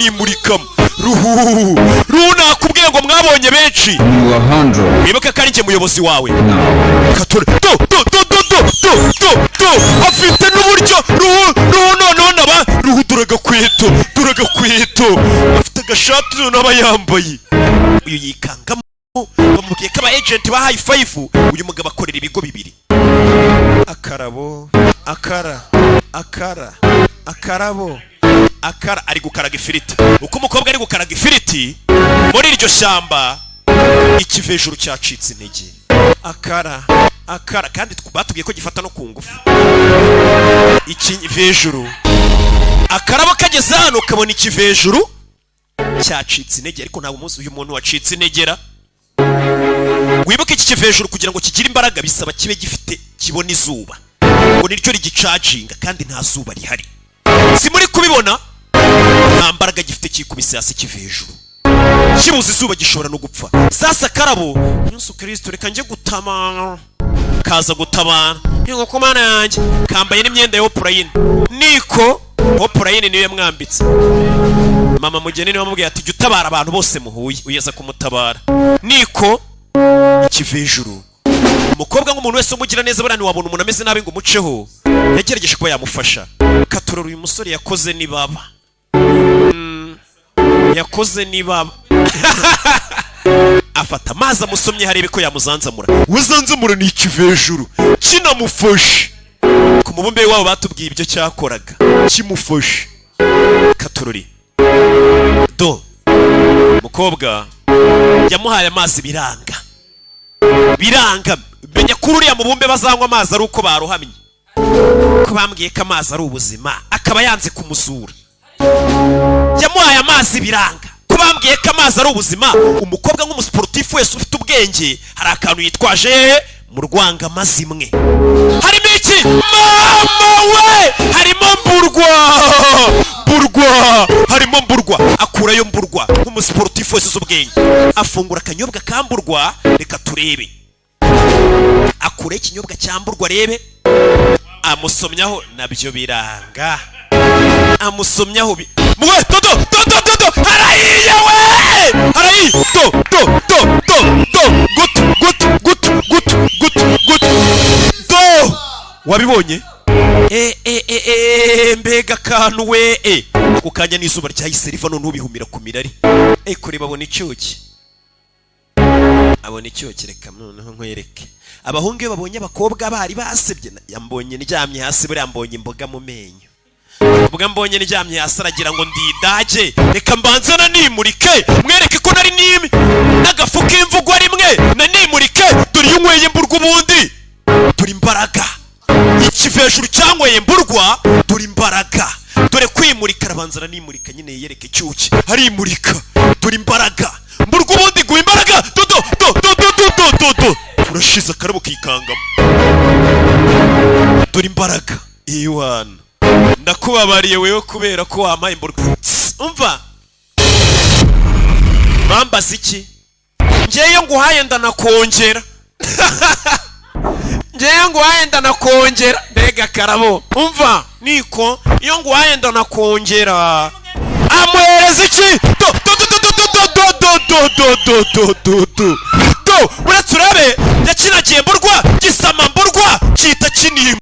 nimurikamo. Ruhu nakubwiye ngo mwabonye benshi. Wibuke ko ari njye muyobozi wawe. Katore afite n'uburyo ruhu noneho naba ruhu duragakweto afite agashati naba yambaye. Uyu yikangamo bamubwiye ko aba agent ba high five. Uyu mugabo akorera ibigo bibiri. Akarabo akarabo ari gukaraga ifiriti. Uko umukobwa ari gukaraga ifiriti muri iryo shyamba, ikivejuru cyacitse intege. Akara kandi batubwiye ko gifata no ku ngufu. Ikivejuru akarabo kageze hano kabona ikivejuru cyacitse intege, ariko ntabwo umunsi uyu muntu wacitse integera. Wibuke iki kivejuru kugira ngo kigire imbaraga bisaba kibe gifite kibona izuba, ngo niryo rigicaginga, kandi nta zuba rihari. Si muri kubibona? Nta mbaraga gifite kikubise hasi kivejuru, kibuze izuba gishobora no gupfa. Sasa karabo Yesu Kristo reka nje gutamana, kaza gutabana ngo ko mana yanjye kambaye n'imyenda ya Oprah. Niko Oprah niyo yamwambitse. Mama mugeni niwe wamubwiye ati utabara abantu bose muhuye, uyeza kumutabara. Niko ikivejuru umukobwa nk'umuntu wese umugira neza burani wabona umuntu ameze nabi ngo umuceho, yagerageje kuba yamufasha. Katorora uyu musore yakoze ni baba afata amazi amusomye harebe ko yamuzanzamura. Wazanzamura ni ikivejuru kinamufashe. Ku mubumbe wabo batubwiye ibyo cyakoraga kimufashe. Katorori mukobwa yamuhaye amazi biranga. Menya kuri uriya mubumbe bazanywa amazi ari uko baruhamye, ko bambwiye ko amazi ari ubuzima, akaba yanze kumusura. Yamuhaye amazi biranga, ko bambwiye ko amazi ari ubuzima. Umukobwa nk'umusportifu wese ufite ubwenge hari akantu yitwaje mu rwanga mazimwe. Harimo iki? Mama we! Harimo mburwa. Akurayo mburwa nk'umusportifu wese uzubwenge. Afungura akanyobwa kamburwa, reka turebe. Akure ikinyobwa cyamburwa rebe. Amusomyaho nabyo biranga. Amusomyaho mwe todo harayiye we! Harayi gut wabibonye? Mbega kantu we! Kukanya n'izuba ryahise riva none ubihumira ku mirari. Kure babona icyuki. Abona icyuki, reka noneho nkwereke. Abahungu babonye abakobwa bari basebye, yambonye ndyamye hasi buri yambonye imboga mu menyo. Ubwo mbonye ndyamye hasi aragira ngo ndidage, reka mbanzana nimurike mwereke ko nari nimi n'agafu k'imvugwa rimwe na nimurike. Dore yunyweye mburwa ubundi dore imbaraga. Ikivejuru cyanyweye mburwa dore imbaraga. Dore kwimurika arabanzana nimurika nyine yereke cyuki harimurika dore imbaraga. Mburwa ubundi guha imbaraga. Urashize akarabo kikangamo dore imbaraga. Iwana ndakubabariye wewe kubera ko wamaye mburwa. Umva bambaza iki? Ngeyo nguhaye ndanakongera. Ngeyo nguhaye ndanakongera. Mbega karabo umva niko iyo nguhaye ndanakongera. Amuhereza iki? Uretse urabe yakinagiye mburwa gisama mburwa kita kinima.